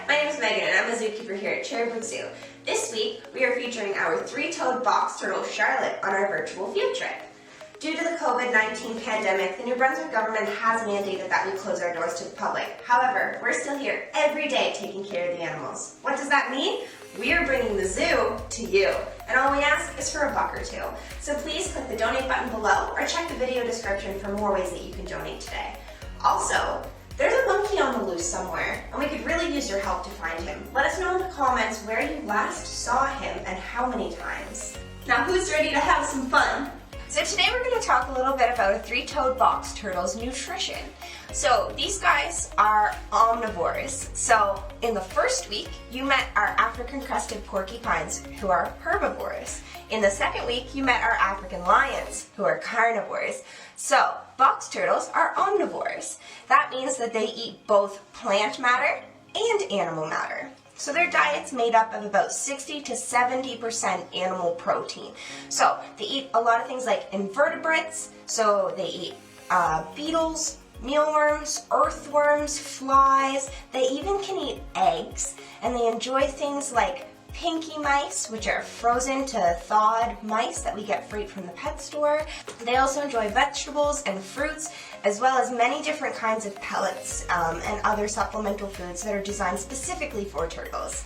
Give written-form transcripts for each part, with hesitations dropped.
my name is Megan and I'm a zookeeper here at Brook Zoo. This week, we are featuring our three-toed box turtle, Charlotte, on our virtual field trip. Due to the COVID-19 pandemic, the New Brunswick government has mandated that we close our doors to the public. However, we're still here every day taking care of the animals. What does that mean? We are bringing the zoo to you, and all we ask is for a buck or two. So please click the donate button below or check the video description for more ways that you can donate today. Also, there's a monkey on the loose somewhere, and we could really use your help to find him. Let us know in the comments where you last saw him and how many times. Now who's ready to have some fun? So today we're going to talk a little bit about a three-toed box turtle's nutrition. So these guys are omnivores. So in the first week, you met our African crested porcupines, who are herbivores. In the second week, you met our African lions, who are carnivores. So box turtles are omnivores. That means that they eat both plant matter and animal matter. So their diet's made up of about 60 to 70% animal protein. So they eat a lot of things like invertebrates, so they eat beetles, mealworms, earthworms, flies. They even can eat eggs, and they enjoy things like pinky mice, which are frozen to thawed mice that we get free from the pet store. They also enjoy vegetables and fruits, as well as many different kinds of pellets and other supplemental foods that are designed specifically for turtles.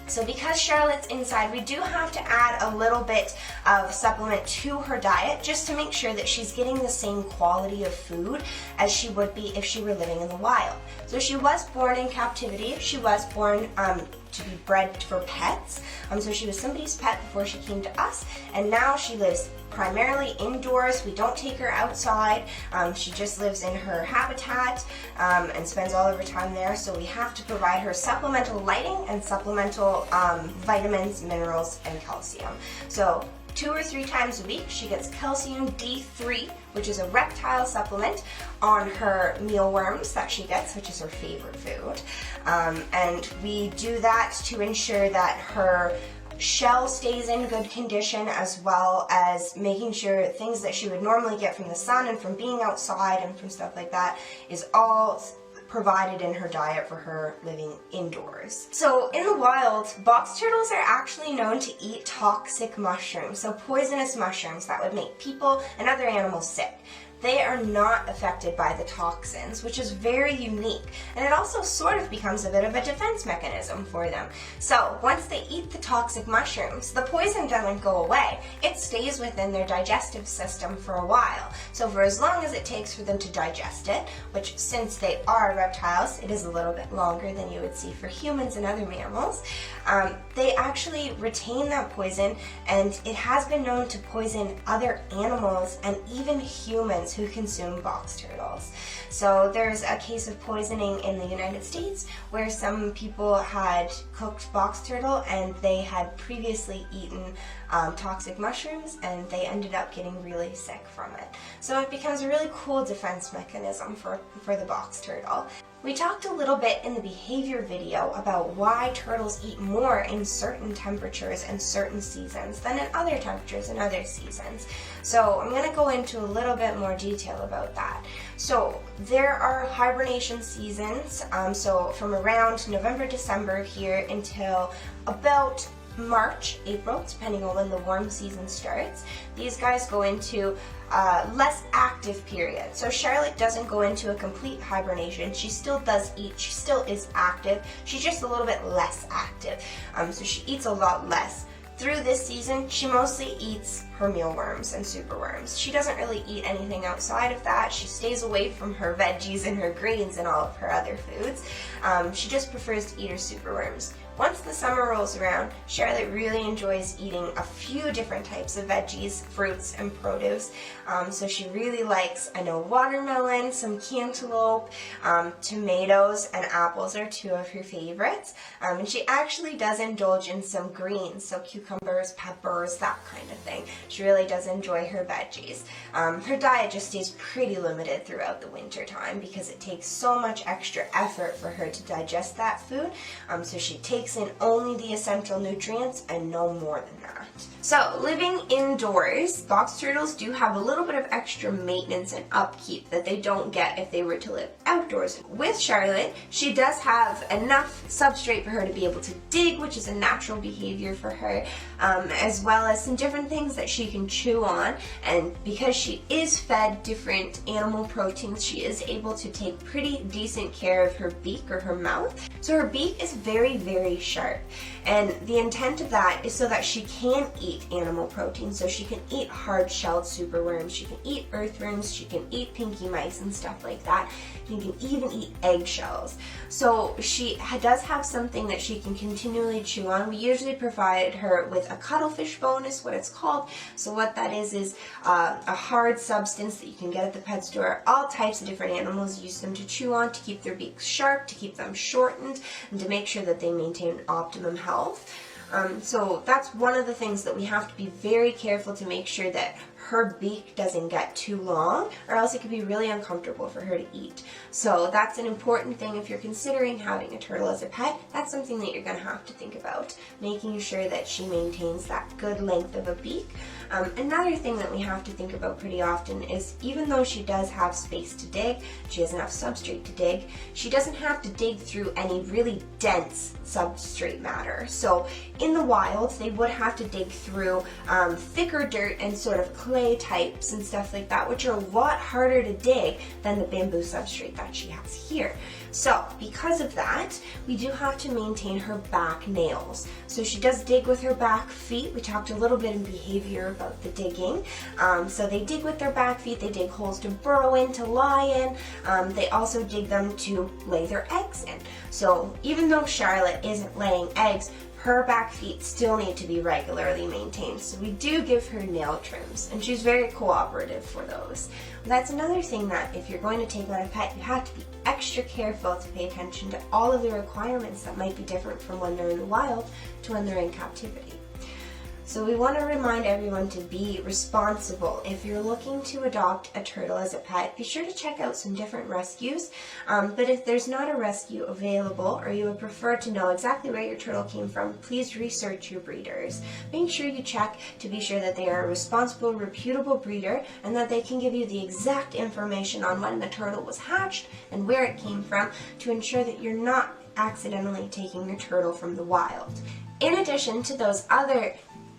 So because Charlotte's inside, we do have to add a little bit of supplement to her diet just to make sure that she's getting the same quality of food as she would be if she were living in the wild. So she was born in captivity. She was born to be bred for pets. So she was somebody's pet before she came to us, and now she lives primarily indoors. We don't take her outside. She just lives in her habitat and spends all of her time there. So we have to provide her supplemental lighting and supplemental vitamins, minerals, and calcium. So 2 or 3 times a week she gets calcium D3, which is a reptile supplement, on her mealworms that she gets, which is her favorite food. And we do that to ensure that her shell stays in good condition, as well as making sure things that she would normally get from the sun and from being outside and from stuff like that is all provided in her diet for her living indoors. So in the wild, box turtles are actually known to eat toxic mushrooms, so poisonous mushrooms that would make people and other animals sick. They are not affected by the toxins, which is very unique, and it also sort of becomes a bit of a defense mechanism for them. So once they eat the toxic mushrooms, the poison doesn't go away. It stays within their digestive system for a while. So for as long as it takes for them to digest it, which since they are reptiles, it is a little bit longer than you would see for humans and other mammals, they actually retain that poison, and it has been known to poison other animals and even humans who consume box turtles. So there's a case of poisoning in the United States where some people had cooked box turtle and they had previously eaten toxic mushrooms, and they ended up getting really sick from it. So it becomes a really cool defense mechanism for the box turtle. We talked a little bit in the behavior video about why turtles eat more in certain temperatures and certain seasons than in other temperatures and other seasons. So I'm going to go into a little bit more detail about that. So there are hibernation seasons, so from around November, December here until about March, April, depending on when the warm season starts. These guys go into less active period. So Charlotte doesn't go into a complete hibernation. She still does eat. She still is active. She's just a little bit less active. So she eats a lot less. Through this season, she mostly eats her mealworms and superworms. She doesn't really eat anything outside of that. She stays away from her veggies and her greens and all of her other foods. She just prefers to eat her superworms. Once the summer rolls around, Charlotte really enjoys eating a few different types of veggies, fruits, and produce. So she really likes, watermelon, some cantaloupe, tomatoes, and apples are 2 of her favorites. And she actually does indulge in some greens, so cucumbers, peppers, that kind of thing. She really does enjoy her veggies. Her diet just stays pretty limited throughout the winter time because it takes so much extra effort for her to digest that food. So she takes in only the essential nutrients and no more than that. So living indoors, box turtles do have a little bit of extra maintenance and upkeep that they don't get if they were to live outdoors. With Charlotte, she does have enough substrate for her to be able to dig, which is a natural behavior for her, as well as some different things that she can chew on. And because she is fed different animal proteins, she is able to take pretty decent care of her beak or her mouth. So her beak is very, very sharp. And the intent of that is so that she can eat animal protein. So she can eat hard-shelled superworms, she can eat earthworms, she can eat pinky mice and stuff like that. She can even eat eggshells. So she does have something that she can continually chew on. We usually provide her with a cuttlefish bone is what it's called. So what that is a hard substance that you can get at the pet store. All types of different animals use them to chew on to keep their beaks sharp, to keep them shortened, and to make sure that they maintain optimum health. So that's one of the things that we have to be very careful to make sure that her beak doesn't get too long, or else it could be really uncomfortable for her to eat. So that's an important thing if you're considering having a turtle as a pet. That's something that you're going to have to think about, making sure that she maintains that good length of a beak. Another thing that we have to think about pretty often is even though she does have space to dig, she has enough substrate to dig, she doesn't have to dig through any really dense substrate matter. So in the wild, they would have to dig through thicker dirt and sort of clay types and stuff like that, which are a lot harder to dig than the bamboo substrate that she has here. So because of that, we do have to maintain her back nails. So she does dig with her back feet. We talked a little bit in behavior about the digging. So they dig with their back feet, they dig holes to burrow in, to lie in. They also dig them to lay their eggs in. So even though Charlotte isn't laying eggs, her back feet still need to be regularly maintained. So we do give her nail trims, and she's very cooperative for those. That's another thing that if you're going to take on a pet, you have to be extra careful to pay attention to all of the requirements that might be different from when they're in the wild to when they're in captivity. So we want to remind everyone to be responsible. If you're looking to adopt a turtle as a pet, be sure to check out some different rescues. But if there's not a rescue available, or you would prefer to know exactly where your turtle came from, please research your breeders. Make sure you check to be sure that they are a responsible, reputable breeder, and that they can give you the exact information on when the turtle was hatched and where it came from, to ensure that you're not accidentally taking your turtle from the wild. In addition to those other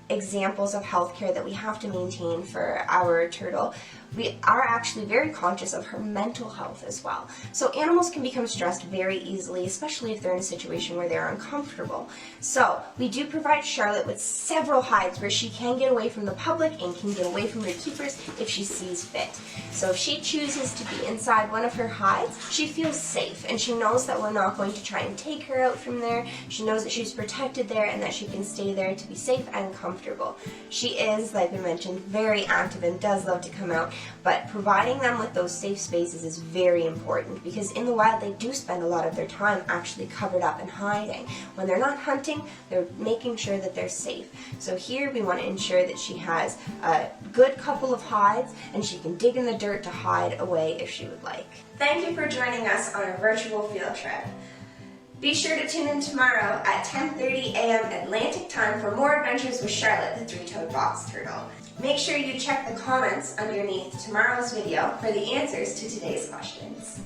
examples of healthcare that we have to maintain for our turtle, we are actually very conscious of her mental health as well. So animals can become stressed very easily, especially if they're in a situation where they're uncomfortable. So we do provide Charlotte with several hides where she can get away from the public and can get away from her keepers if she sees fit. So if she chooses to be inside one of her hides, she feels safe, and she knows that we're not going to try and take her out from there. She knows that she's protected there and that she can stay there to be safe and comfortable. She is, like we mentioned, very active and does love to come out, but providing them with those safe spaces is very important, because in the wild they do spend a lot of their time actually covered up and hiding. When they're not hunting, they're making sure that they're safe. So here we want to ensure that she has a good couple of hides, and she can dig in the dirt to hide away if she would like. Thank you for joining us on our virtual field trip. Be sure to tune in tomorrow at 10:30 a.m. Atlantic time for more adventures with Charlotte, the three-toed box turtle. Make sure you check the comments underneath tomorrow's video for the answers to today's questions.